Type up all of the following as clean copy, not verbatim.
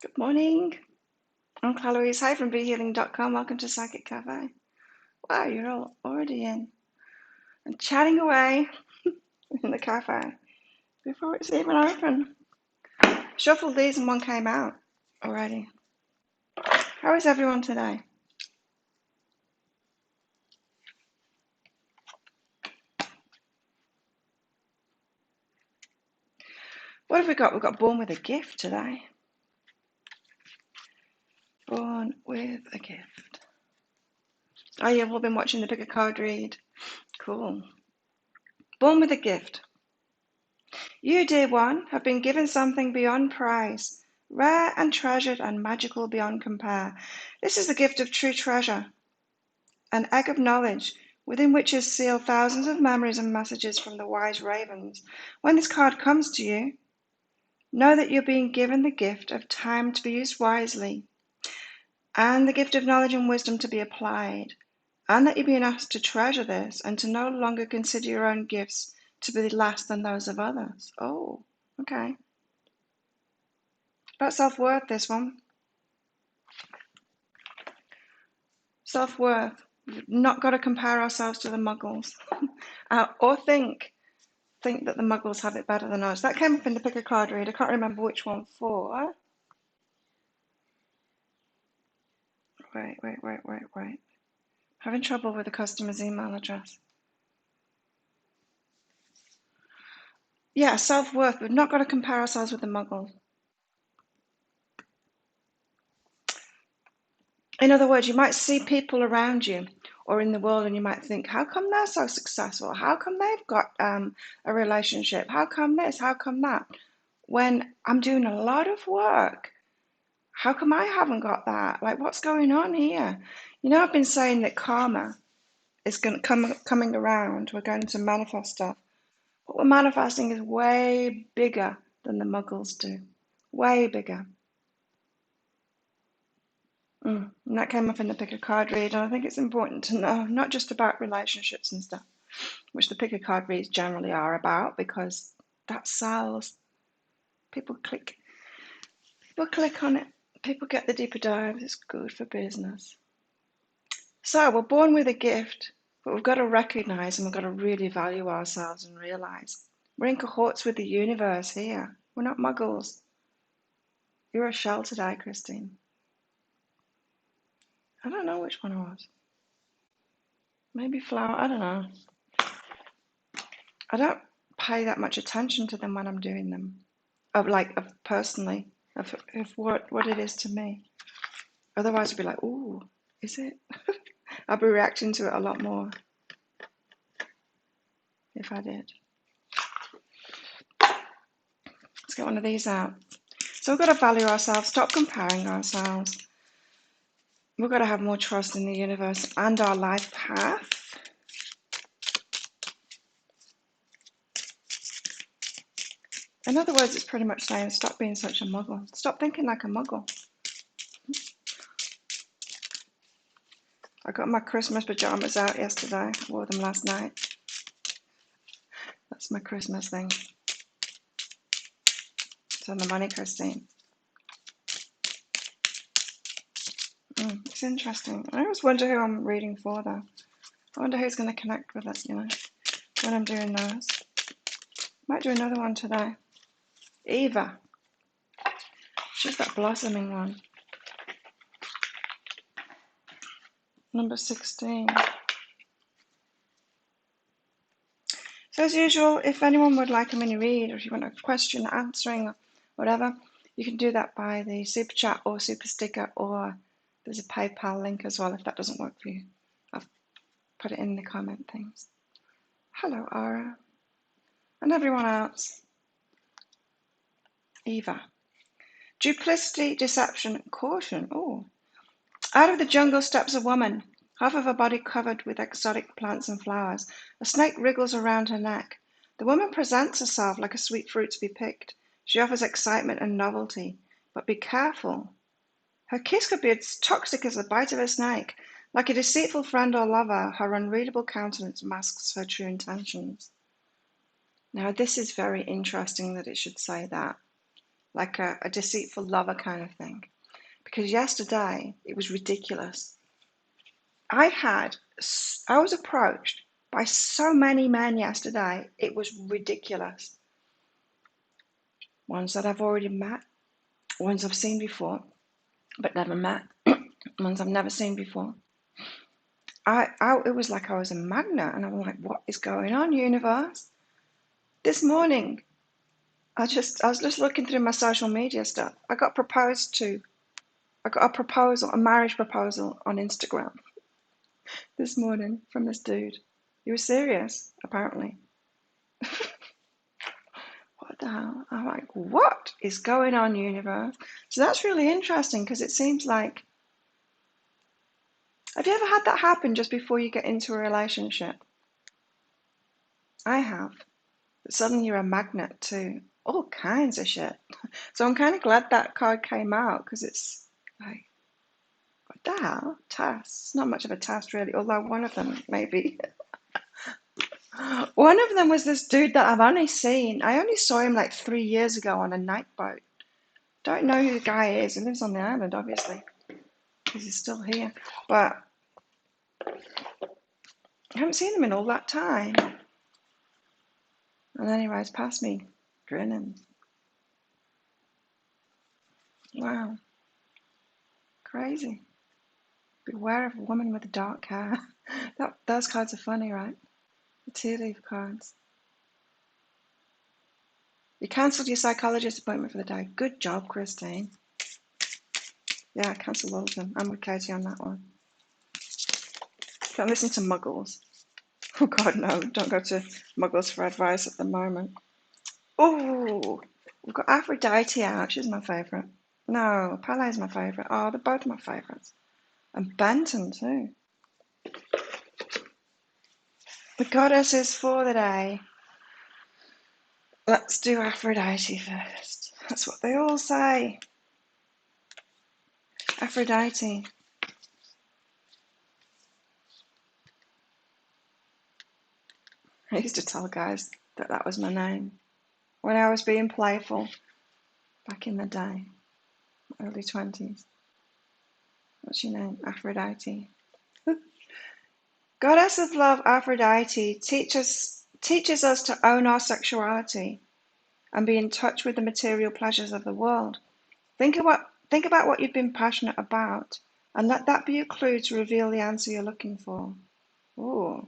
Good morning. I'm Clarice. Hi from BeHealing.com. Welcome to Psychic Cafe. Wow, you're all already in and chatting away in the cafe before it's even open. Shuffled these and one came out already. How is everyone today? What have we got? We've got Born with a Gift today. Born with a Gift. Oh, you've all been watching the Pick a Card read. Cool. Born with a Gift. You, dear one, have been given something beyond price, rare and treasured and magical beyond compare. This is the gift of true treasure, an egg of knowledge, within which is sealed thousands of memories and messages from the wise ravens. When this card comes to you, know that you're being given the gift of time to be used wisely, and the gift of knowledge and wisdom to be applied, and that you're being asked to treasure this and to no longer consider your own gifts to be less than those of others. Oh, okay. About self-worth, this one. Self-worth. We've not got to compare ourselves to the muggles or think that the muggles have it better than us. That came up in the Pick a Card read. I can't remember which one for. Wait. Having trouble with the customer's email address. Yeah, self-worth. We've not got to compare ourselves with the muggles. In other words, you might see people around you or in the world and you might think, how come they're so successful? How come they've got a relationship? How come this? How come that? When I'm doing a lot of work, how come I haven't got that? Like, what's going on here? You know, I've been saying that karma is coming around. We're going to manifest stuff. What we're manifesting is way bigger than the muggles do. Way bigger. And that came up in the Pick a Card read, and I think it's important to know, not just about relationships and stuff, which the Pick a Card reads generally are about, because that sells. People click on it. People get the deeper dives. It's good for business. So we're born with a gift, but we've got to recognize and we've got to really value ourselves and realize we're in cohorts with the universe here. We're not muggles. You're a shell today, Christine. I don't know which one it was. Maybe flower. I don't know. I don't pay that much attention to them when I'm doing them. Personally, of what it is to me. Otherwise, I'd be like, ooh, is it? I'd be reacting to it a lot more if I did. Let's get one of these out. So we've got to value ourselves, stop comparing ourselves. We've got to have more trust in the universe and our life path. In other words, it's pretty much saying, stop being such a muggle. Stop thinking like a muggle. I got my Christmas pajamas out yesterday. I wore them last night. That's my Christmas thing. It's on the money, Christine. It's interesting. I always wonder who I'm reading for, though. I wonder who's going to connect with us, when I'm doing those. Might do another one today. Eva. She's that blossoming one. Number 16. So as usual, if anyone would like a mini read, or if you want a question answering, or whatever, you can do that by the super chat or super sticker, or there's a PayPal link as well if that doesn't work for you. I've put it in the comment things. Hello, Ara. And everyone else. Eva. Duplicity, deception, caution. Oh. Out of the jungle steps a woman, half of her body covered with exotic plants and flowers. A snake wriggles around her neck. The woman presents herself like a sweet fruit to be picked. She offers excitement and novelty, but be careful. Her kiss could be as toxic as the bite of a snake. Like a deceitful friend or lover, her unreadable countenance masks her true intentions. Now, this is very interesting that it should say that, like a deceitful lover kind of thing. Because yesterday, it was ridiculous. I was approached by so many men yesterday, it was ridiculous. Ones that I've already met, ones I've seen before, but never met, ones I've never seen before. It was like I was a magnet, and I'm like, what is going on, universe? This morning, I was just looking through my social media stuff. I got proposed to. I got a proposal, a marriage proposal on Instagram this morning from this dude. He was serious, apparently. What the hell? I'm like, what is going on, universe? So that's really interesting because it seems like, have you ever had that happen just before you get into a relationship? I have. But suddenly you're a magnet to all kinds of shit. So I'm kind of glad that card came out because it's like, what the hell? Tasks. It's not much of a task, really, although one of them, maybe. One of them was this dude that I only saw him like 3 years ago on a night boat. Don't know who the guy is. He lives on the island, obviously, because he's still here. But I haven't seen him in all that time. And then he rides past me, grinning. Wow. Crazy. Beware of a woman with dark hair. Those cards are funny, right? The tea leaf cards. You cancelled your psychologist appointment for the day. Good job, Christine. Yeah, I cancelled all of them. I'm with Katie on that one. Don't listen to muggles. Oh God, no, don't go to muggles for advice at the moment. Oh, we've got Aphrodite out. She's my favourite. No, Pele's my favourite. Oh, they're both my favourites. And Benton too. The goddesses for the day. Let's do Aphrodite first. That's what they all say. Aphrodite. I used to tell guys that that was my name when I was being playful back in the day, early 20s. What's your name? Aphrodite. Goddess of love, Aphrodite teaches us to own our sexuality and be in touch with the material pleasures of the world. Think about what you've been passionate about, and let that be a clue to reveal the answer you're looking for. Ooh.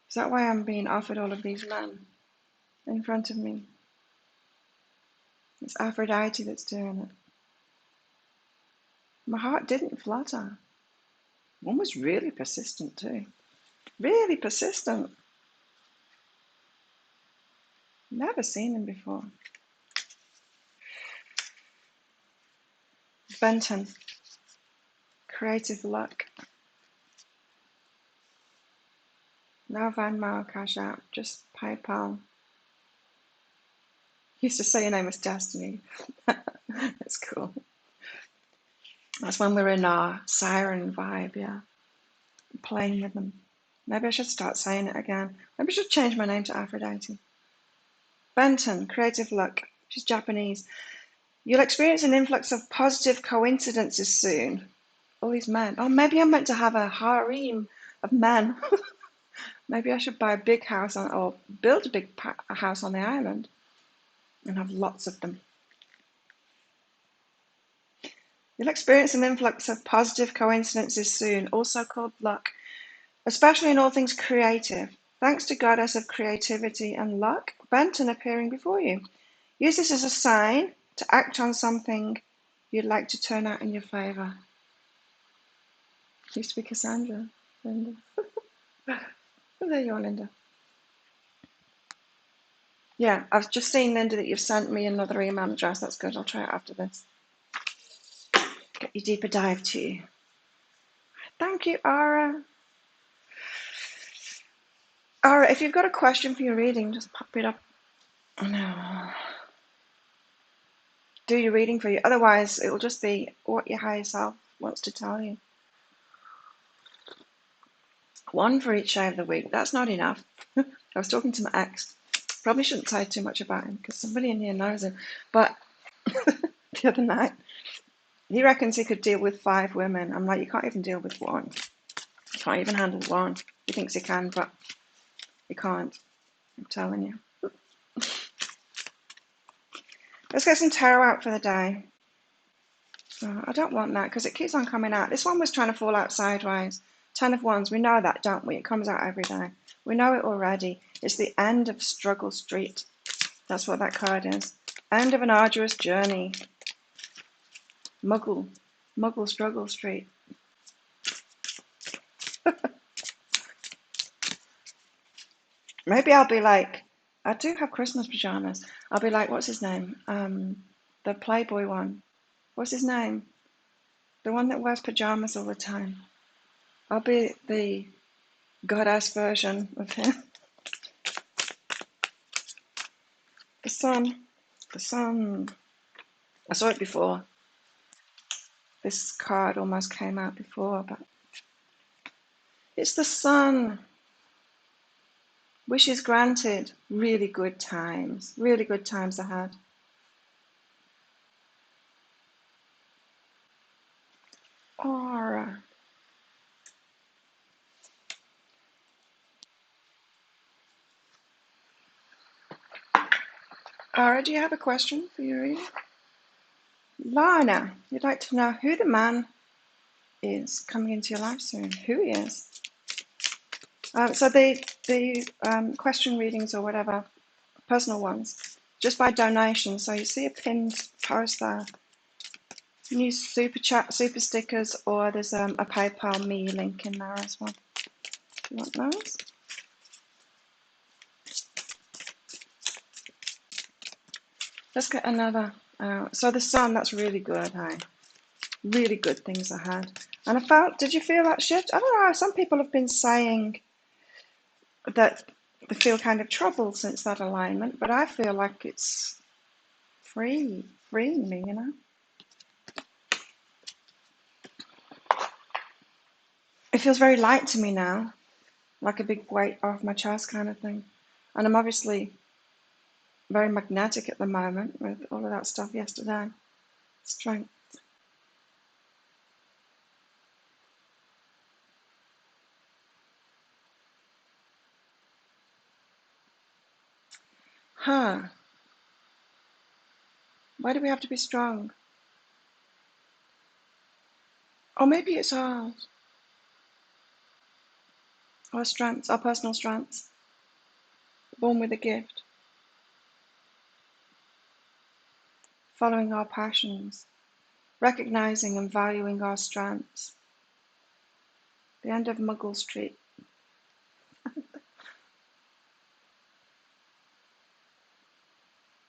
Is that why I'm being offered all of these men in front of me? It's Aphrodite that's doing it. My heart didn't flutter. One was really persistent too. Really persistent. Never seen him before. Benton. Creative luck. No Venmo, Cash App, just PayPal. Used to say your name was Destiny. That's cool. That's when we were in our siren vibe, yeah. Playing with them. Maybe I should start saying it again. Maybe I should change my name to Aphrodite. Benton, creative luck. She's Japanese. You'll experience an influx of positive coincidences soon. All these men. Oh, maybe I'm meant to have a harem of men. Maybe I should buy a big house or build a big house on the island and have lots of them. You'll experience an influx of positive coincidences soon, also called luck, especially in all things creative. Thanks to Goddess of Creativity and Luck, Benton appearing before you. Use this as a sign to act on something you'd like to turn out in your favour. Used to be Cassandra, Linda. Oh, there you are, Linda. Yeah, I've just seen, Linda, that you've sent me another email address. That's good. I'll try it after this. Get your deeper dive too. Thank you, Ara. Ara, if you've got a question for your reading, just pop it up. No. Do your reading for you. Otherwise, it'll just be what your higher self wants to tell you. One for each day of the week. That's not enough. I was talking to my ex Probably shouldn't say too much about him because somebody in here knows him. But the other night, he reckons he could deal with 5 women. I'm like, you can't even deal with one. You can't even handle one. He thinks he can, but he can't. I'm telling you. Let's get some tarot out for the day. I don't want that because it keeps on coming out. This one was trying to fall out sideways. 10 of Wands. We know that, don't we? It comes out every day. We know it already. It's the end of Struggle Street. That's what that card is. End of an arduous journey. Muggle Struggle Street. Maybe I'll be like, I do have Christmas pajamas. I'll be like, what's his name? The Playboy one. What's his name? The one that wears pajamas all the time. I'll be the goddess version of him. The sun. The sun. I saw it before. This card almost came out before, but it's the sun. Wishes granted. Really good times. Really good times ahead. Aura. Aura, do you have a question for your reading? Lana, you'd like to know who the man is coming into your life soon. Who he is. So the question readings or whatever, personal ones, just by donation. So you see a pinned post there. You can use super chat, super stickers, or there's a PayPal me link in there as well. You want those? Let's get another. So the sun, that's really good, hey? Really good things ahead. And I felt, did you feel that shift? I don't know, some people have been saying that they feel kind of troubled since that alignment, but I feel like it's freeing me, you know? It feels very light to me now, like a big weight off my chest kind of thing. And I'm obviously very magnetic at the moment with all of that stuff yesterday. Strength. Huh. Why do we have to be strong? Or maybe it's our strengths, our personal strengths. Born with a gift. Following our passions. Recognizing and valuing our strengths. The end of Muggle Street.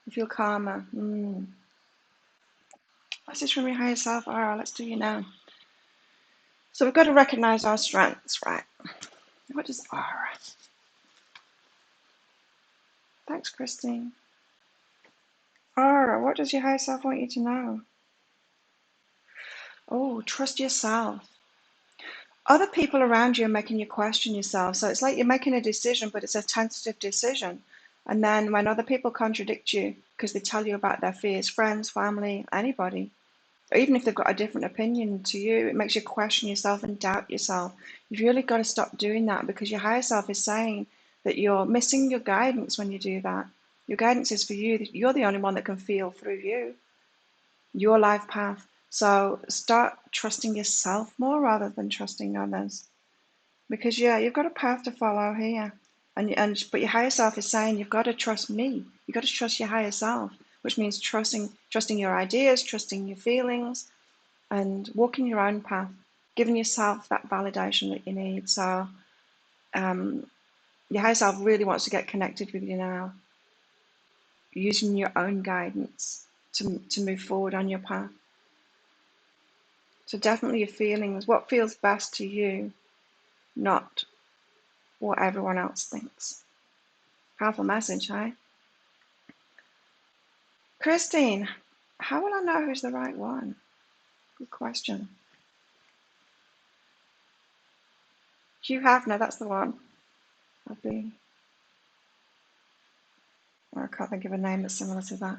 You feel calmer. What's this from your higher self? Alright, let's do you now. So we've got to recognize our strengths, right? What is aura? Thanks, Christine. Aura, what does your higher self want you to know? Oh, trust yourself. Other people around you are making you question yourself. So it's like you're making a decision, but it's a tentative decision. And then when other people contradict you because they tell you about their fears, friends, family, anybody, or even if they've got a different opinion to you, it makes you question yourself and doubt yourself. You've really got to stop doing that because your higher self is saying that you're missing your guidance when you do that. Your guidance is for you. You're the only one that can feel through you, your life path. So start trusting yourself more rather than trusting others. Because yeah, you've got a path to follow here. But your higher self is saying you've got to trust me. You've got to trust your higher self, which means trusting your ideas, trusting your feelings, and walking your own path, giving yourself that validation that you need. So your higher self really wants to get connected with you now, using your own guidance to move forward on your path. So definitely your feelings, what feels best to you, not what everyone else thinks. Powerful message, hey? Christine, how will I know who's the right one? Good question. Hugh Hefner, that's the one. I can't think of a name that's similar to that.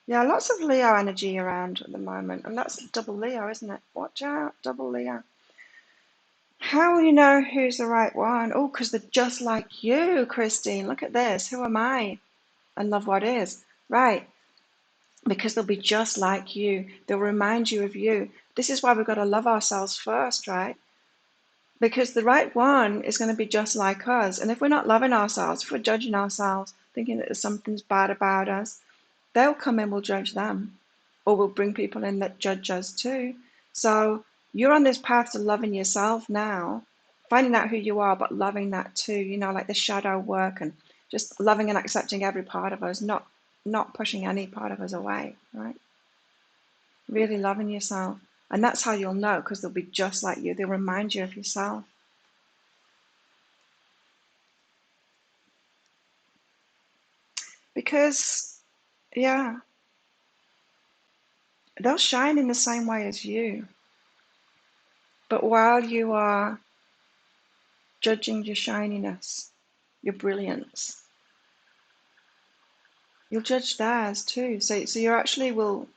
Yeah, lots of Leo energy around at the moment, and that's double Leo, isn't it? Watch out, double Leo. How will you know who's the right one? Oh, because they're just like you, Christine. Look at this. Who am I? And love what is. Right. Because they'll be just like you. They'll remind you of you. This is why we've got to love ourselves first, right? Because the right one is going to be just like us. And if we're not loving ourselves, if we're judging ourselves, thinking that something's bad about us, they'll come in, we'll judge them. Or we'll bring people in that judge us too. So you're on this path to loving yourself now, finding out who you are, but loving that too, you know, like the shadow work and just loving and accepting every part of us, not pushing any part of us away, right? Really loving yourself. And that's how you'll know, because they'll be just like you. They'll remind you of yourself. Because, yeah, they'll shine in the same way as you. But while you are judging your shininess, your brilliance, you'll judge theirs too. So you actually will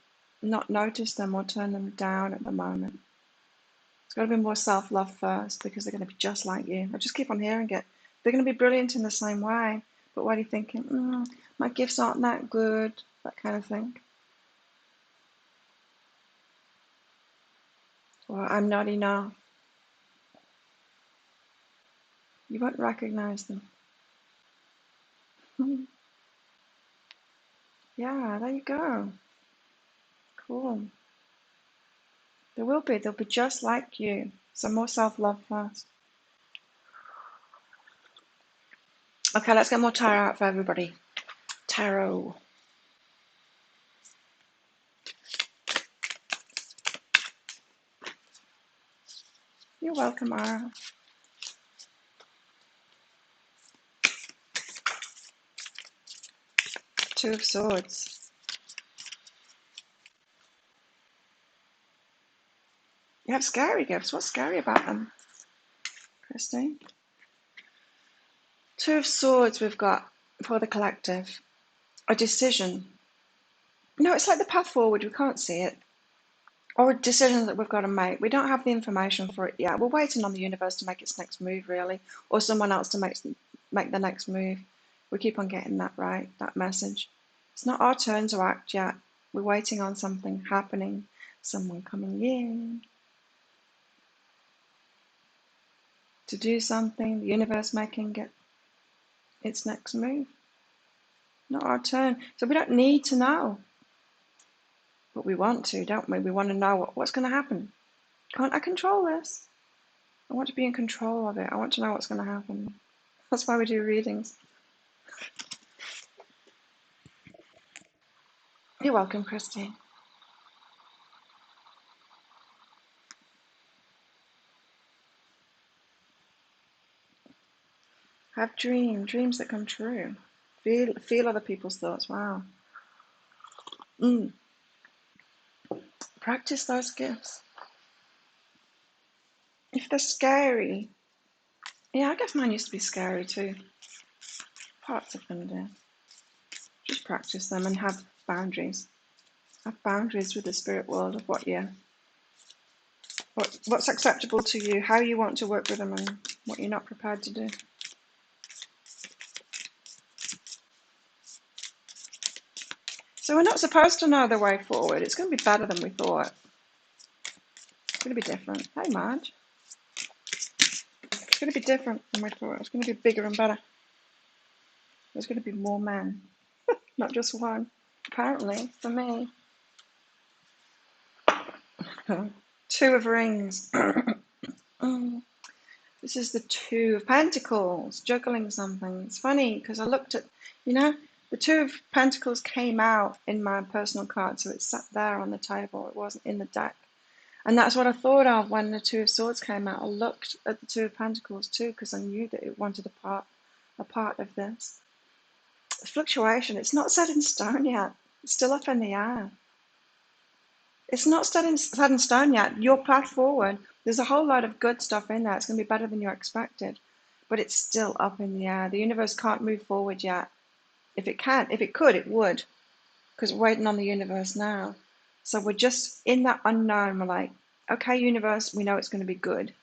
not notice them or turn them down at the moment. It's got to be more self-love first, because they're going to be just like you. I just keep on hearing it. They're going to be brilliant in the same way. But what are you thinking? My gifts aren't that good, that kind of thing. Or I'm not enough. You won't recognize them. Yeah, there you go. Cool. There will be. They'll be just like you. So more self-love first. Okay, let's get more tarot out for everybody. Tarot. You're welcome, Ara. Two of Swords. You have scary gifts. What's scary about them, Christine? Two of Swords we've got for the collective. A decision. No, it's like the path forward. We can't see it. Or a decision that we've got to make. We don't have the information for it yet. We're waiting on the universe to make its next move, really. Or someone else to make the next move. We keep on getting that right, that message. It's not our turn to act yet. We're waiting on something happening. Someone coming in to do something. The universe making it its next move. Not our turn. So we don't need to know. But we want to, don't we? We want to know what's going to happen. Can't I control this? I want to be in control of it. I want to know what's going to happen. That's why we do readings. You're welcome, Christine. Have dreams that come true. Feel other people's thoughts. Wow. Practice those gifts. If they're scary, yeah, I guess mine used to be scary too. Parts of them do. Just practice them and have boundaries. Have boundaries with the spirit world of what's acceptable to you, how you want to work with them, and what you're not prepared to do. So we're not supposed to know the way forward. It's going to be better than we thought. It's going to be different. Hey, Marge. It's going to be different than we thought. It's going to be bigger and better. There's going to be more men, not just one. Apparently, for me. Two of Rings. This is the Two of Pentacles, juggling something. It's funny because I looked at, the Two of Pentacles came out in my personal card, so it sat there on the table. It wasn't in the deck. And that's what I thought of when the Two of Swords came out. I looked at the Two of Pentacles too, because I knew that it wanted a part of this. The fluctuation, it's not set in stone yet. It's still up in the air. It's not set in stone yet. Your path forward, there's a whole lot of good stuff in there. It's going to be better than you expected. but it's still up in the air. The universe can't move forward yet. If it can, if it could, it would, because we're waiting on the universe now. So we're just in that unknown. We're like, okay, universe, we know it's going to be good,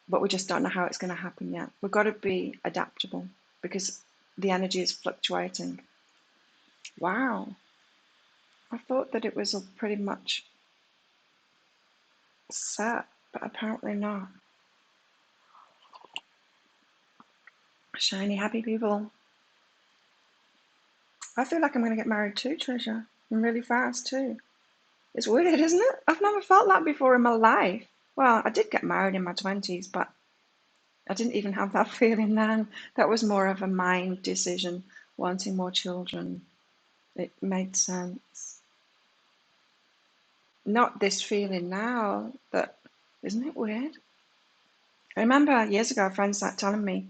but we just don't know how it's going to happen yet. We've got to be adaptable because the energy is fluctuating. Wow. I thought that it was all pretty much set, but apparently not. Shiny, happy people. I feel like I'm going to get married too, Treasure, and really fast too. It's weird, isn't it? I've never felt that before in my life. Well, I did get married in my 20s, but I didn't even have that feeling then. That was more of a mind decision, wanting more children. It made sense. Not this feeling now that, isn't it weird? I remember years ago a friend sat telling me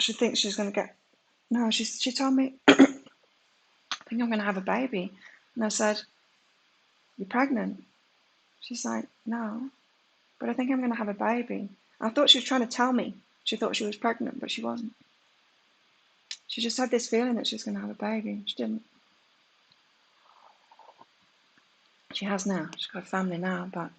she thinks she's going to get, no, she told me, I think I'm going to have a baby. And I said, you're pregnant? She's like, no, but I think I'm going to have a baby. I thought she was trying to tell me she thought she was pregnant, but she wasn't. She just had this feeling that she was going to have a baby. She didn't. She has now. She's got a family now, but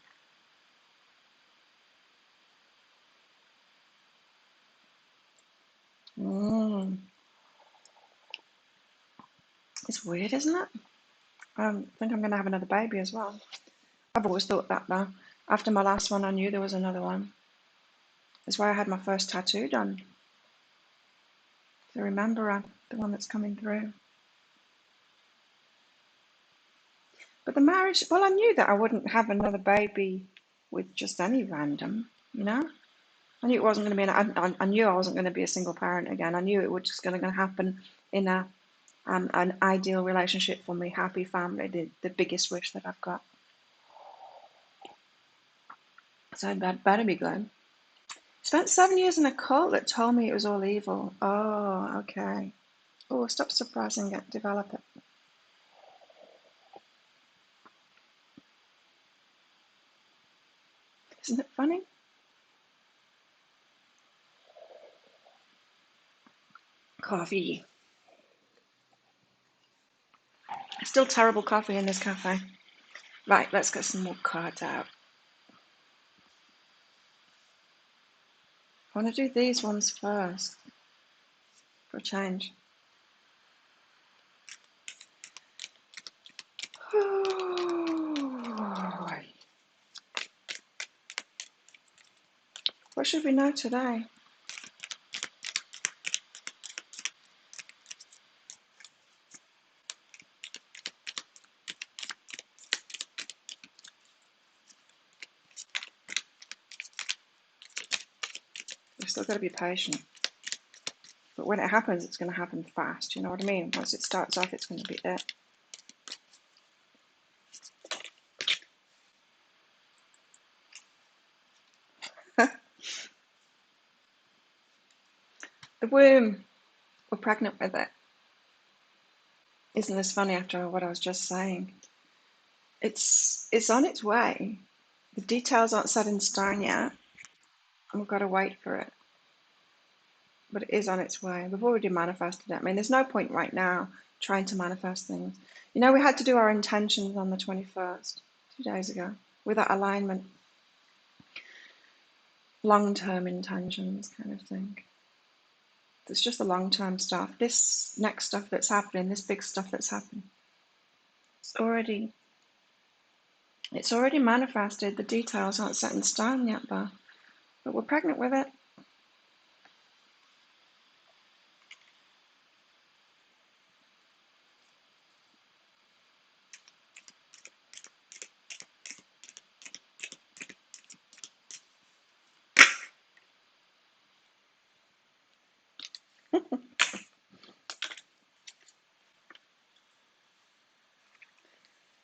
it's weird, isn't it? I think I'm going to have another baby as well. I've always thought that though. After my last one, I knew there was another one. That's why I had my first tattoo done. So remember the one that's coming through. But the marriage, well, I knew that I wouldn't have another baby with just any random, you know? I knew it wasn't going to be, I knew I wasn't going to be a single parent again. I knew it was just going to happen in an ideal relationship for me, happy family, the biggest wish that I've got. So that better be good. Spent 7 years in a cult that told me it was all evil. Oh, okay. Oh, stop suppressing it, develop it. Isn't it funny? Coffee. Still terrible coffee in this cafe. Right, let's get some more cards out. I want to do these ones first for a change. What should we know today? We've still got to be patient. But when it happens, it's going to happen fast. You know what I mean? Once it starts off, it's going to be it. The womb. We're pregnant with it. Isn't this funny after what I was just saying? It's on its way. The details aren't set in stone yet. And we've got to wait for it. But it is on its way. We've already manifested it. I mean, there's no point right now trying to manifest things. You know, we had to do our intentions on the 21st, 2 days ago, with that alignment. Long-term intentions kind of thing. It's just the long-term stuff. This next stuff that's happening, this big stuff that's happening, it's already manifested. The details aren't set in stone yet, though. But we're pregnant with it.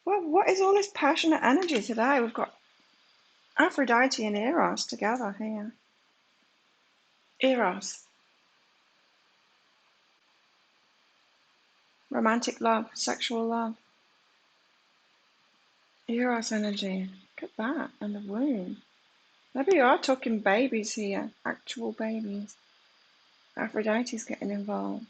Well, what is all this passionate energy today? We've got Aphrodite and Eros together here. Eros. Romantic love, sexual love. Eros energy. Look at that. And the womb. Maybe you are talking babies here, actual babies. Aphrodite's getting involved.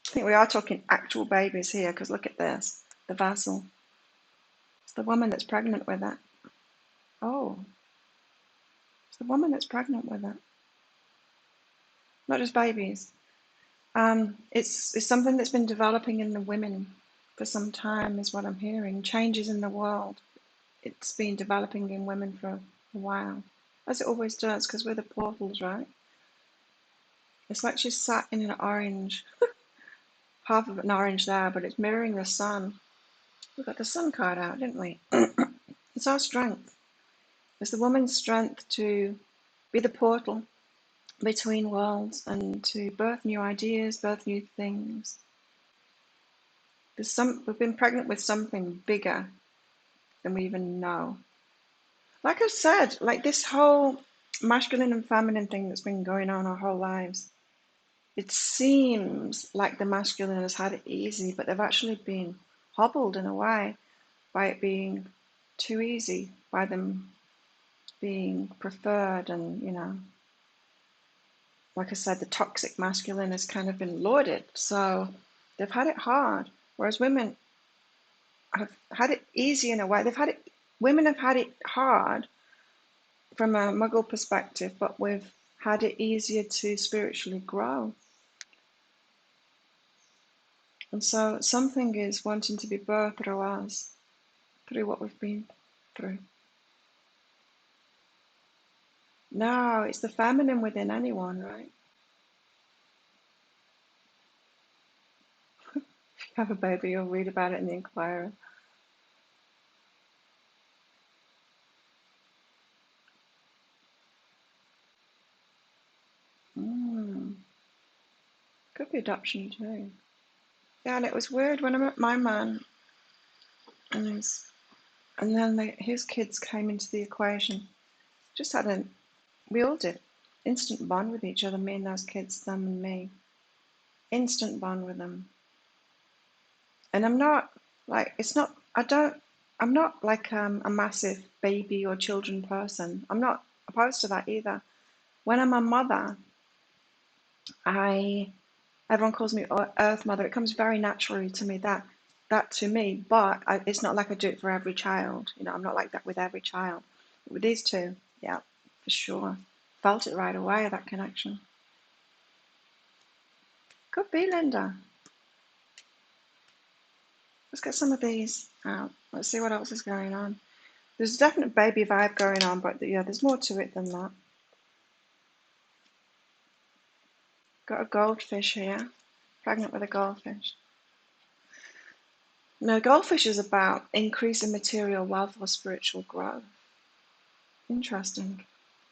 I think we are talking actual babies here, because look at this, the vassal. It's the woman that's pregnant with it. Oh, it's the woman that's pregnant with it. Not just babies. It's something that's been developing in the women for some time, is what I'm hearing. Changes in the world. It's been developing in women for a while, as it always does, because we're the portals, right? It's like she's sat in an orange, half of an orange there, but it's mirroring the sun. We got the sun card out, didn't we? It's our strength. It's the woman's strength to be the portal between worlds and to birth new ideas, birth new things. We've been pregnant with something bigger than we even know. Like I said, like this whole masculine and feminine thing that's been going on our whole lives. It seems like the masculine has had it easy, but they've actually been hobbled in a way by it being too easy, by them being preferred, and like I said, the toxic masculine has kind of been lauded, so they've had it hard, whereas women have had it easy in a way. Women have had it hard from a muggle perspective, but we've had it easier to spiritually grow. And so something is wanting to be birthed through us, through what we've been through. No, it's the feminine within anyone, right? If you have a baby, you'll read about it in the Inquirer. Could be adoption too. Yeah, and it was weird when I met my man, and then his kids came into the equation. Just we all did, instant bond with each other, me and those kids, them and me. Instant bond with them. And I'm not like, I'm not like a massive baby or children person. I'm not opposed to that either. When I'm a mother, everyone calls me Earth Mother. It comes very naturally to me, that to me, but it's not like I do it for every child. I'm not like that with every child. But with these two, yeah, for sure. Felt it right away, that connection. Could be, Linda. Let's get some of these out. Let's see what else is going on. There's a definite baby vibe going on, but yeah, there's more to it than that. Got a goldfish here. Pregnant with a goldfish. No, goldfish is about increasing material wealth or spiritual growth. Interesting.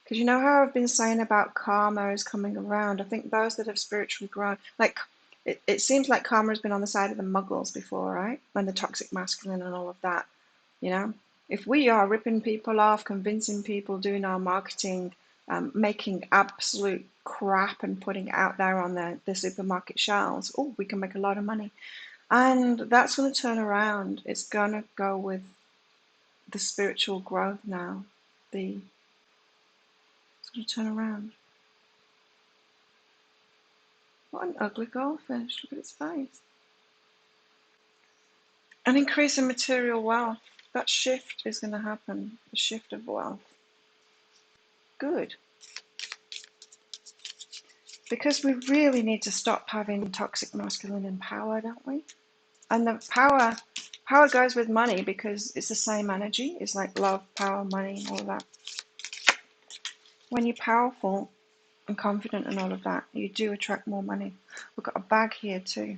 Because you know how I've been saying about karma is coming around? I think those that have spiritually grown, like it seems like karma has been on the side of the muggles before, right? And the toxic masculine and all of that. If we are ripping people off, convincing people, doing our marketing, making absolute crap and putting it out there on the supermarket shelves, oh, we can make a lot of money. And that's going to turn around. It's going to go with the spiritual growth now. It's going to turn around. What an ugly goldfish. Look at its face. An increase in material wealth. That shift is going to happen. The shift of wealth. Good. Because we really need to stop having toxic masculine in power, don't we? And the power goes with money because it's the same energy. It's like love, power, money, all of that. When you're powerful and confident and all of that, you do attract more money. We've got a bag here too.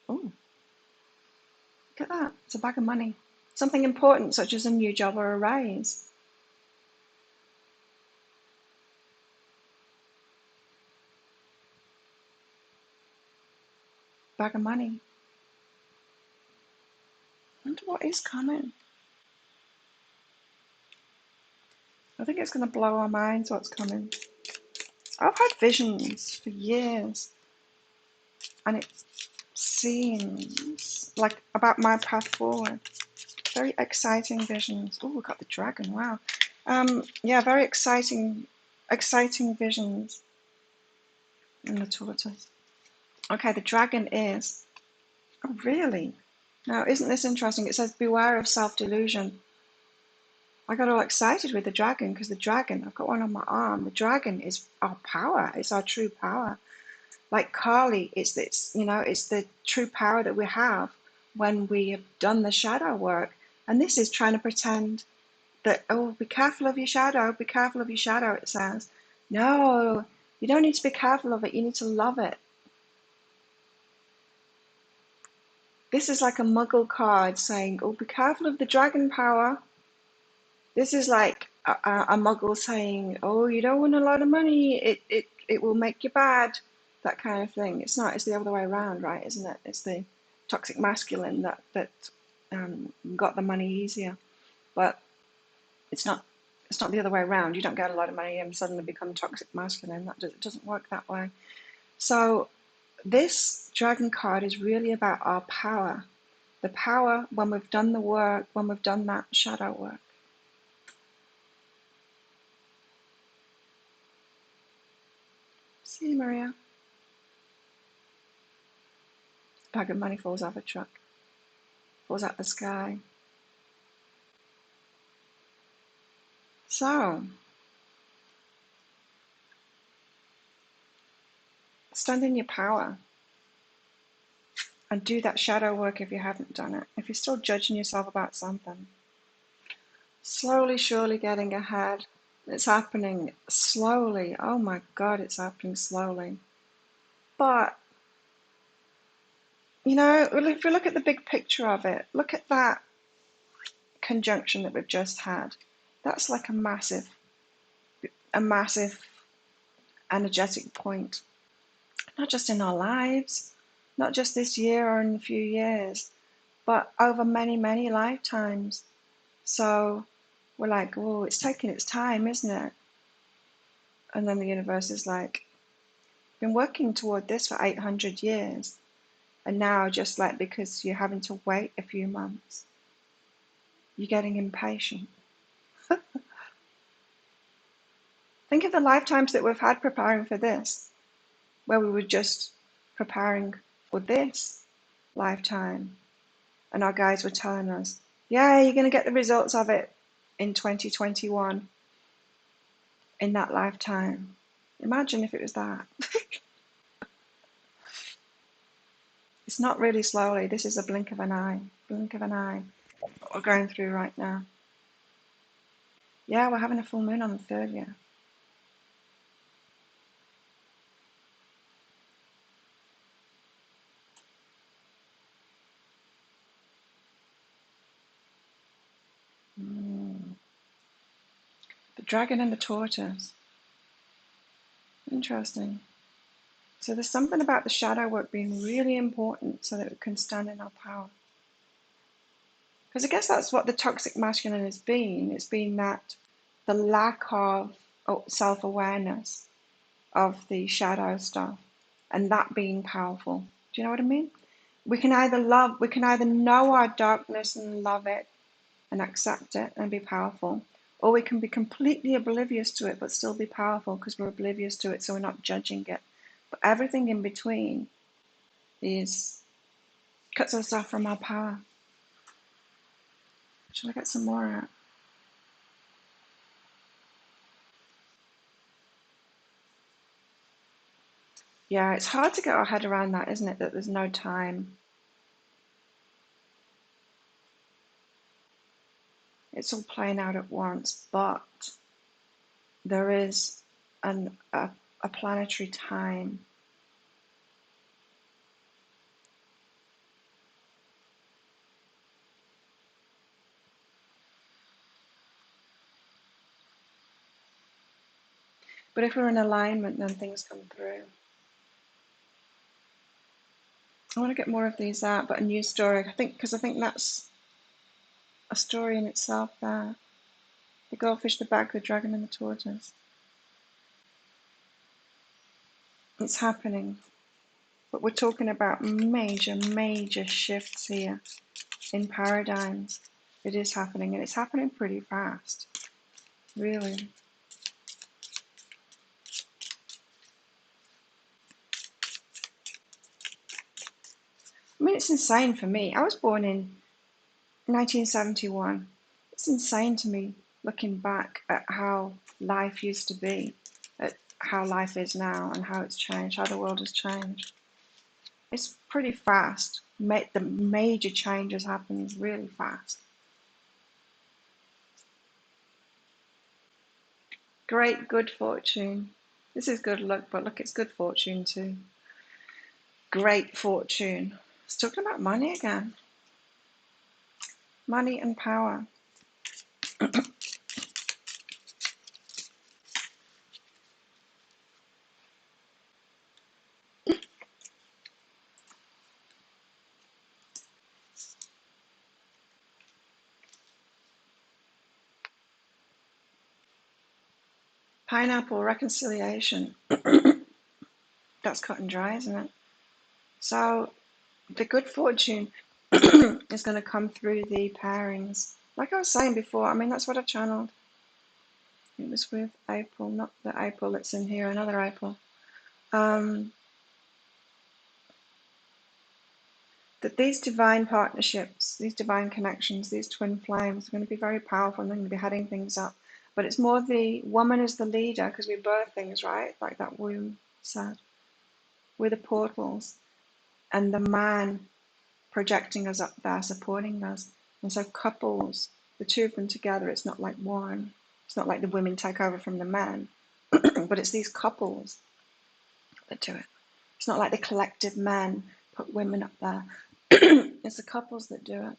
Oh, look at that. It's a bag of money. Something important, such as a new job or a raise. Bag of money. I wonder what is coming. I think it's going to blow our minds what's coming. I've had visions for years, and it seems like about my path forward. Very exciting visions. Oh, we got the dragon. Wow. Yeah, very exciting visions in the tortoise. Okay, the dragon is. Oh, really? Now, isn't this interesting? It says, beware of self-delusion. I got all excited with the dragon because the dragon, I've got one on my arm. The dragon is our power. It's our true power. Like Kali, it's the true power that we have when we have done the shadow work. And this is trying to pretend that, oh, be careful of your shadow, be careful of your shadow, it says. No, you don't need to be careful of it, you need to love it. This is like a muggle card saying, oh, be careful of the dragon power. This is like a muggle saying, oh, you don't want a lot of money, it will make you bad, that kind of thing. It's not, it's the other way around, right, isn't it? It's the toxic masculine that got the money easier. But it's not the other way around. You don't get a lot of money and suddenly become toxic masculine. It doesn't work that way. So this dragon card is really about our power. The power when we've done the work, when we've done that shadow work. See, Maria? A bag of money falls off a truck, falls out the sky. So, stand in your power and do that shadow work if you haven't done it. If you're still judging yourself about something. Slowly, surely getting ahead. It's happening slowly. Oh my God, it's happening slowly. But, you know, if we look at the big picture of it, look at that conjunction that we've just had. That's like a massive energetic point. Not just in our lives, not just this year or in a few years, but over many, many lifetimes. So we're like, oh, it's taking its time, isn't it? And then the universe is like, been working toward this for 800 years. And now, just like because you're having to wait a few months, you're getting impatient. Think of the lifetimes that we've had preparing for this, where we were just preparing for this lifetime. And our guides were telling us, yeah, you're going to get the results of it in 2021, in that lifetime. Imagine if it was that. It's not really slowly. This is a blink of an eye. Blink of an eye. What we're going through right now. Yeah, we're having a full moon on the 30th. The dragon and the tortoise. Interesting. So there's something about the shadow work being really important so that we can stand in our power. Because I guess that's what the toxic masculine has been. It's been that the lack of self-awareness of the shadow stuff, and that being powerful. Do you know what I mean? We can either know our darkness and love it and accept it and be powerful, or we can be completely oblivious to it but still be powerful because we're oblivious to it, so we're not judging it. But everything in between cuts us off from our power. Shall I get some more out? Yeah, it's hard to get our head around that, isn't it? That there's no time. It's all playing out at once, but there is a planetary time. But if we're in alignment, then things come through. I want to get more of these out, but a new story. Because I think that's a story in itself there. The goldfish, the bag, the dragon, and the tortoise. It's happening. But we're talking about major, major shifts here in paradigms. It is happening, and it's happening pretty fast, really. I mean, it's insane for me. I was born in 1971. It's insane to me looking back at how life used to be, at how life is now, and how it's changed, how the world has changed. It's pretty fast. The major changes happen really fast. Great good fortune. This is good luck, but look, it's good fortune too. Great fortune. It's talking about money again. Money and power. Pineapple, reconciliation. That's cut and dry, isn't it? So the good fortune is going to come through the pairings. Like I was saying before, I mean, that's what I channeled. It was with April, not the April that's in here, another April. That these divine partnerships, these divine connections, these twin flames are going to be very powerful, and they're going to be heading things up. But it's more the woman as the leader, because we birth things, right? Like that womb said. We're the portals, and the man projecting us up there, supporting us. And so couples, the two of them together, it's not like one. It's not like the women take over from the men, but it's these couples that do it. It's not like the collective men put women up there. It's the couples that do it.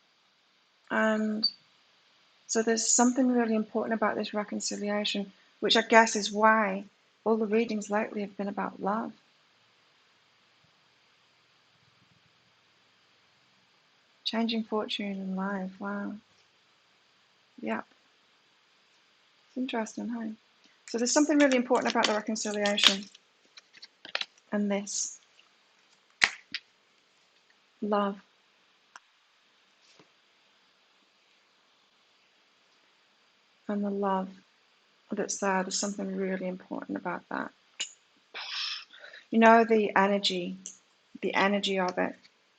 And so there's something really important about this reconciliation, which I guess is why all the readings lately have been about love. Changing fortune in life. Wow. Yeah. It's interesting, hey? So there's something really important about the reconciliation and this love. And the love that's there, there's something really important about that. You know, the energy of it.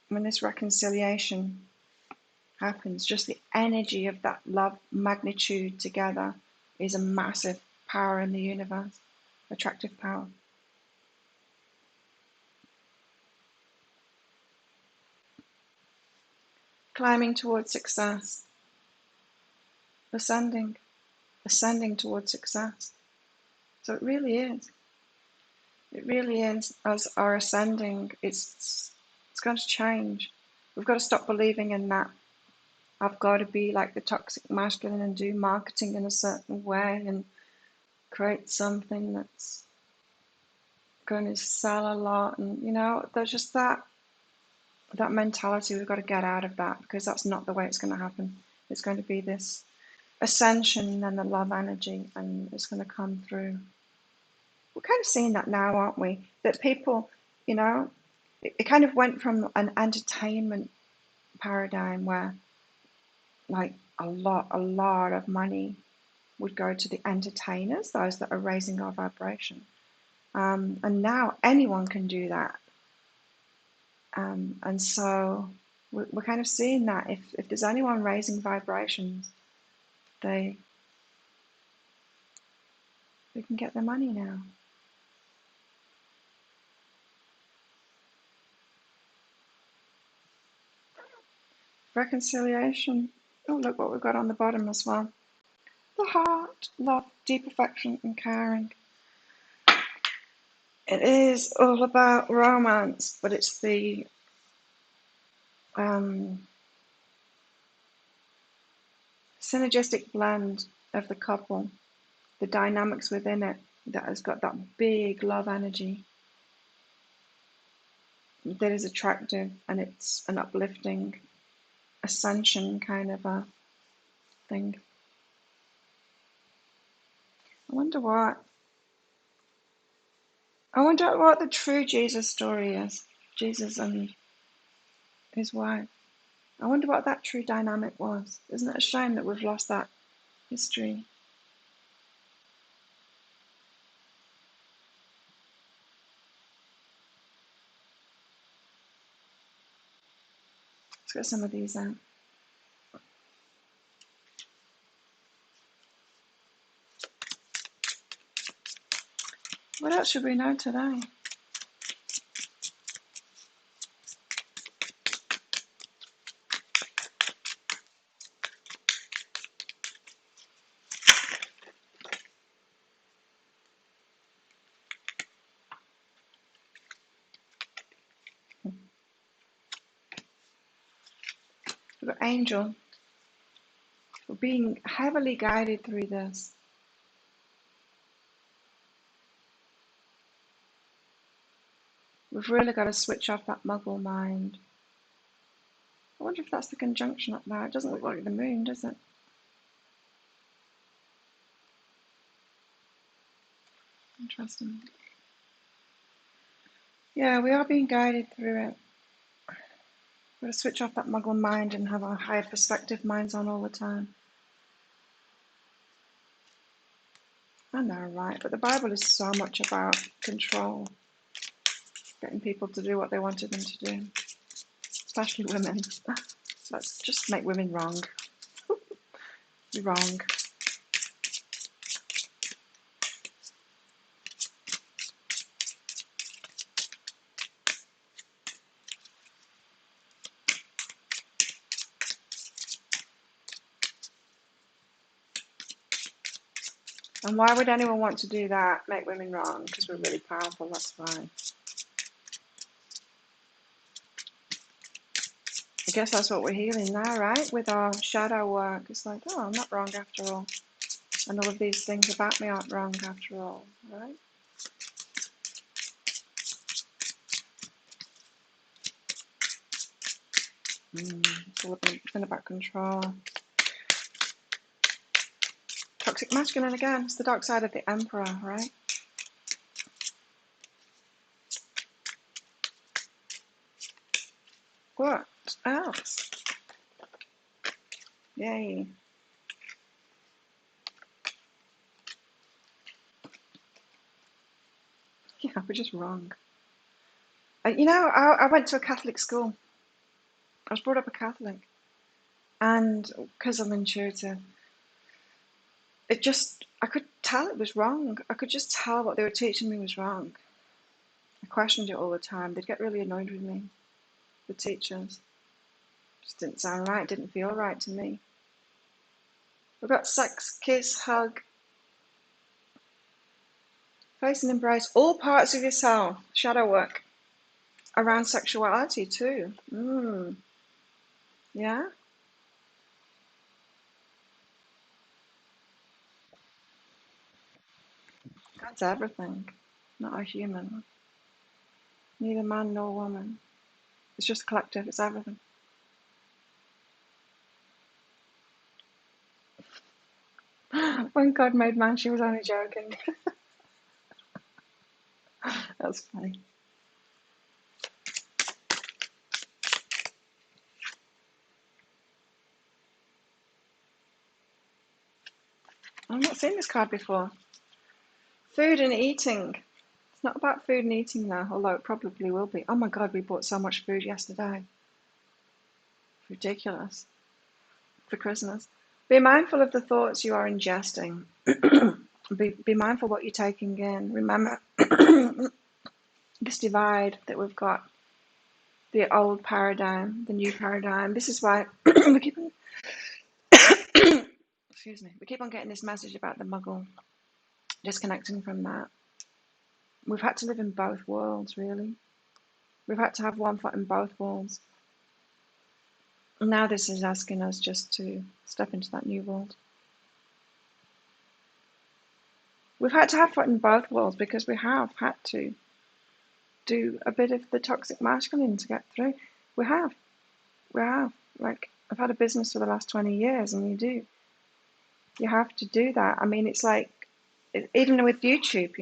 When this reconciliation happens, just the energy of that love magnitude together is a massive power in the universe, attractive power. Climbing towards success, ascending towards success. So it really is. It really is. As our ascending, it's going to change. We've got to stop believing in that. I've got to be like the toxic masculine and do marketing in a certain way and create something that's going to sell a lot. And, you know, there's just that mentality. We've got to get out of that, because that's not the way it's going to happen. It's going to be this ascension and the love energy, and it's going to come through. We're kind of seeing that now, aren't we? That people, you know, it kind of went from an entertainment paradigm where like a lot of money would go to the entertainers, those that are raising our vibration. And now anyone can do that. And so we're kind of seeing that if there's anyone raising vibrations, they can get their money now. Reconciliation. Oh, look what we've got on the bottom as well. The heart, love, deep affection and caring. It is all about romance, but it's the synergistic blend of the couple, the dynamics within it that has got that big love energy that is attractive, and it's an uplifting ascension kind of a thing. I wonder what. I wonder what the true Jesus story is. Jesus and his wife. I wonder what that true dynamic was. Isn't it a shame that we've lost that history? Let's get some of these out. What else should we know today? We've got angel. We're being heavily guided through this. We've really got to switch off that muggle mind. I wonder if that's the conjunction up there. It doesn't look like the moon, does it? Interesting. Yeah, we are being guided through it. We've got to switch off that muggle mind and have our higher perspective minds on all the time. I know, right? But the Bible is so much about control, getting people to do what they wanted them to do, especially women. So let's just make women wrong. Be wrong. And why would anyone want to do that? Make women wrong? Because we're really powerful, that's why. I guess that's what we're healing now, right? With our shadow work. It's like, oh, I'm not wrong after all. And all of these things about me aren't wrong after all, right? It's all been about control. Toxic masculine again. It's the dark side of the emperor, right? What else? Yay. Yeah, we're just wrong. You know, I went to a Catholic school. I was brought up a Catholic. And because I'm intuitive, I could tell it was wrong. I could just tell what they were teaching me was wrong. I questioned it all the time. They'd get really annoyed with me, the teachers. Just didn't sound right, didn't feel right to me. We've got sex, kiss, hug, face and embrace, all parts of yourself, shadow work, around sexuality too. Yeah? That's everything. Not a human. Neither man nor woman. It's just collective, it's everything. When God made man, she was only joking. That's funny. I've not seen this card before. Food and eating. It's not about food and eating now, although it probably will be. Oh my God, we bought so much food yesterday. Ridiculous. For Christmas. Be mindful of the thoughts you are ingesting. Be mindful what you're taking in. Remember this divide that we've got. The old paradigm, the new paradigm. This is why we keep on, excuse me, we keep on getting this message about the muggle, disconnecting from that. We've had to live in both worlds, really. We've had to have one foot in both worlds. And now this is asking us just to step into that new world. We've had to have foot in both worlds because we have had to do a bit of the toxic masculine to get through. We have. Like, I've had a business for the last 20 years, and you have to do that. I mean, it's like Even with YouTube,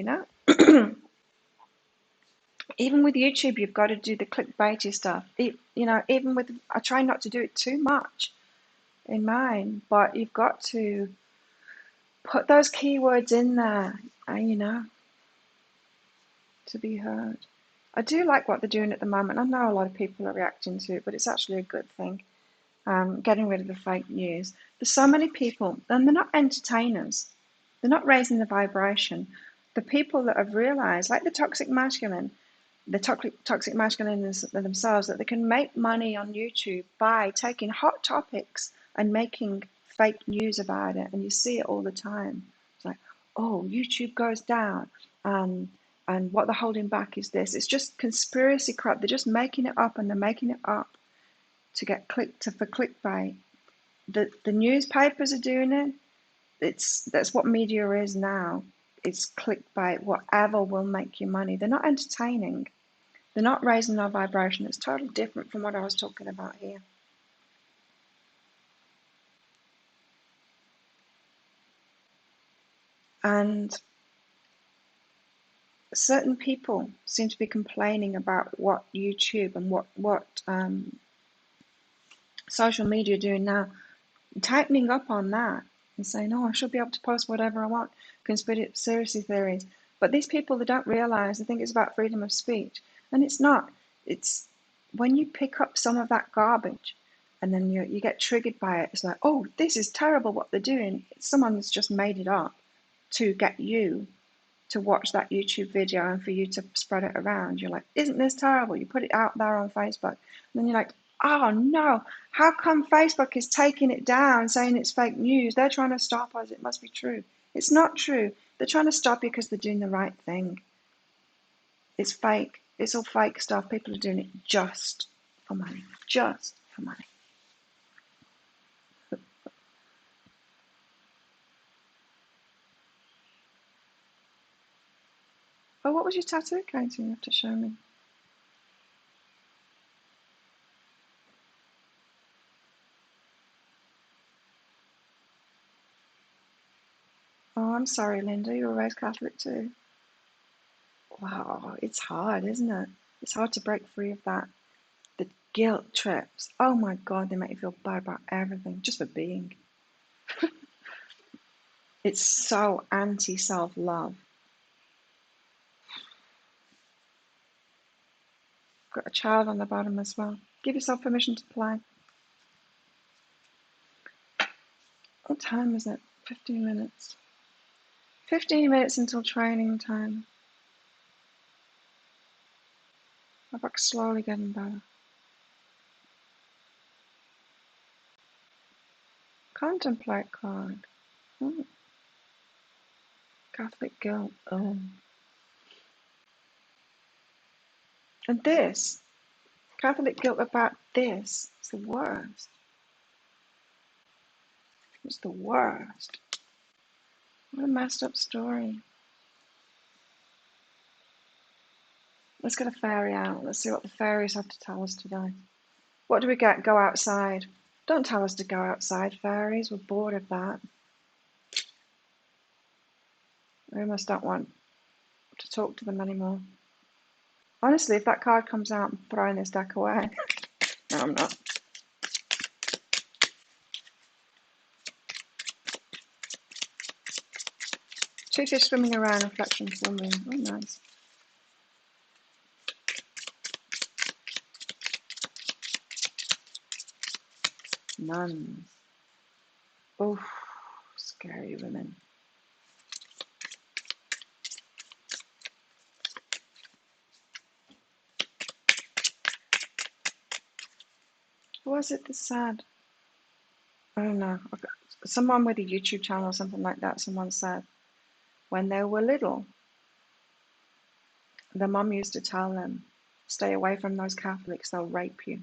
even with YouTube, you've got to do the clickbaity stuff. Even with, I try not to do it too much in mine, but you've got to put those keywords in there, to be heard. I do like what they're doing at the moment. I know a lot of people are reacting to it, but it's actually a good thing. Getting rid of the fake news. There's so many people, and they're not entertainers. They're not raising the vibration. The people that have realized, like the toxic masculine themselves, that they can make money on YouTube by taking hot topics and making fake news about it. And you see it all the time. It's like, oh, YouTube goes down, and what they're holding back is this. It's just conspiracy crap. They're just making it up, and they're making it up to get for clickbait. The newspapers are doing it. That's what media is now. It's clickbait, whatever will make you money. They're not entertaining. They're not raising our vibration. It's totally different from what I was talking about here. And certain people seem to be complaining about what YouTube and what social media are doing now, tightening up on that and saying, oh, I should be able to post whatever I want, conspiracy theories. But these people, they don't realize, they think it's about freedom of speech. And it's not. It's when you pick up some of that garbage and then you get triggered by it, it's like, oh, this is terrible what they're doing. Someone's just made it up to get you to watch that YouTube video and for you to spread it around. You're like, isn't this terrible? You put it out there on Facebook. And then you're like, oh no, how come Facebook is taking it down, saying it's fake news? They're trying to stop us. It must be true. It's not true. They're trying to stop you because they're doing the right thing. It's fake. It's all fake stuff. People are doing it just for money. Just for money. Oh, what was your tattoo, Katie? You have to show me. Oh, I'm sorry, Linda. You were raised Catholic too. Wow, it's hard, isn't it? It's hard to break free of that. The guilt trips. Oh my God, they make you feel bad about everything just for being. It's so anti-self-love. Got a child on the bottom as well. Give yourself permission to play. What time is it? 15 minutes. 15 minutes until training time. My back's slowly getting better. Contemplate card. Oh. Catholic guilt. Oh. And this, Catholic guilt about this, it's the worst. It's the worst. What a messed up story. Let's get a fairy out. Let's see what the fairies have to tell us today. What do we get? Go outside. Don't tell us to go outside, fairies. We're bored of that. We almost don't want to talk to them anymore. Honestly, if that card comes out, I'm throwing this deck away. No, I'm not. Two fish swimming around, reflection full moon. Oh, nice. Nuns. Oh, scary women. Was it the sad? I don't know. Someone with a YouTube channel or something like that, someone said when they were little, their mum used to tell them, stay away from those Catholics, they'll rape you.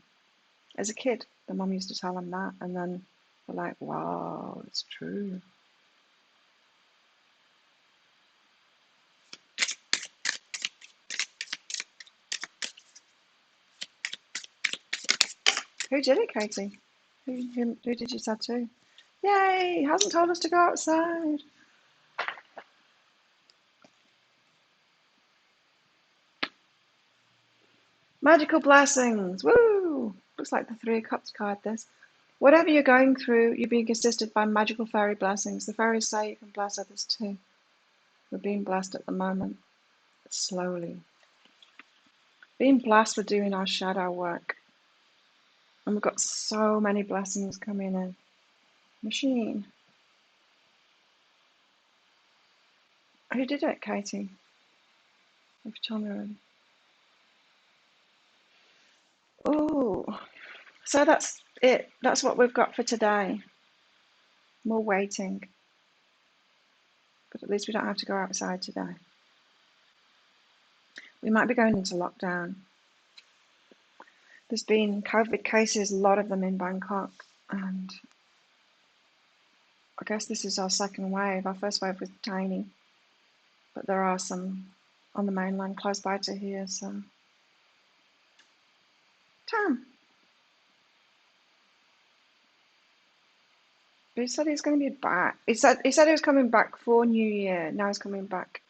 As a kid, the mum used to tell them that, and then we're like, wow, it's true. Who did it, Katie? Who did you tattoo? Yay! He hasn't told us to go outside. Magical blessings. Woo! Looks like the Three of Cups card, this. Whatever you're going through, you're being assisted by magical fairy blessings. The fairies say you can bless others too. We're being blessed at the moment, slowly. Being blessed for doing our shadow work. And we've got so many blessings coming in. Machine. Who did it, Katie? If you told me already. Oh, so that's it. That's what we've got for today. More waiting. But at least we don't have to go outside today. We might be going into lockdown. There's been COVID cases, a lot of them in Bangkok. And I guess this is our second wave. Our first wave was tiny. But there are some on the mainland close by to here, so. Tom. But he said he's going to be back. He said he was coming back for New Year. Now he's coming back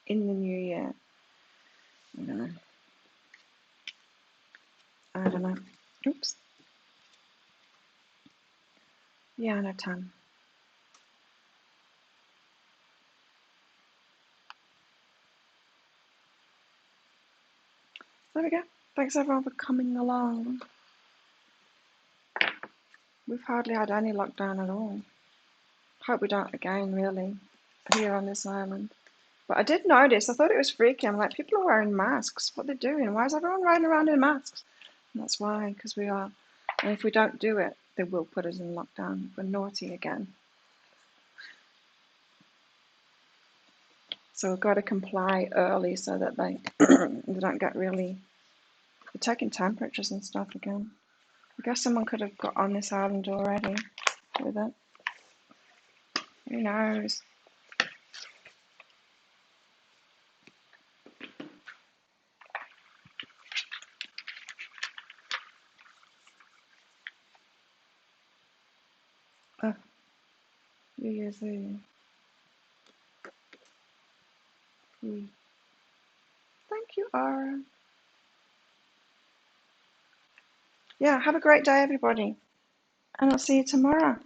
in the New Year. I don't know. I don't know. Oops. Yeah, no time. There we go. Thanks everyone for coming along. We've hardly had any lockdown at all. Hope we don't again, really, here on this island. But I did notice, I thought it was freaky. I'm like, people are wearing masks. What are they doing? Why is everyone riding around in masks? And that's why, because we are. And if we don't do it, they will put us in lockdown. We're naughty again. So we've got to comply early so that they don't get really. They're taking temperatures and stuff again. I guess someone could have got on this island already with it. Who knows? Oh, New Year's Eve. Thank you, Ara. Yeah, have a great day, everybody. And I'll see you tomorrow.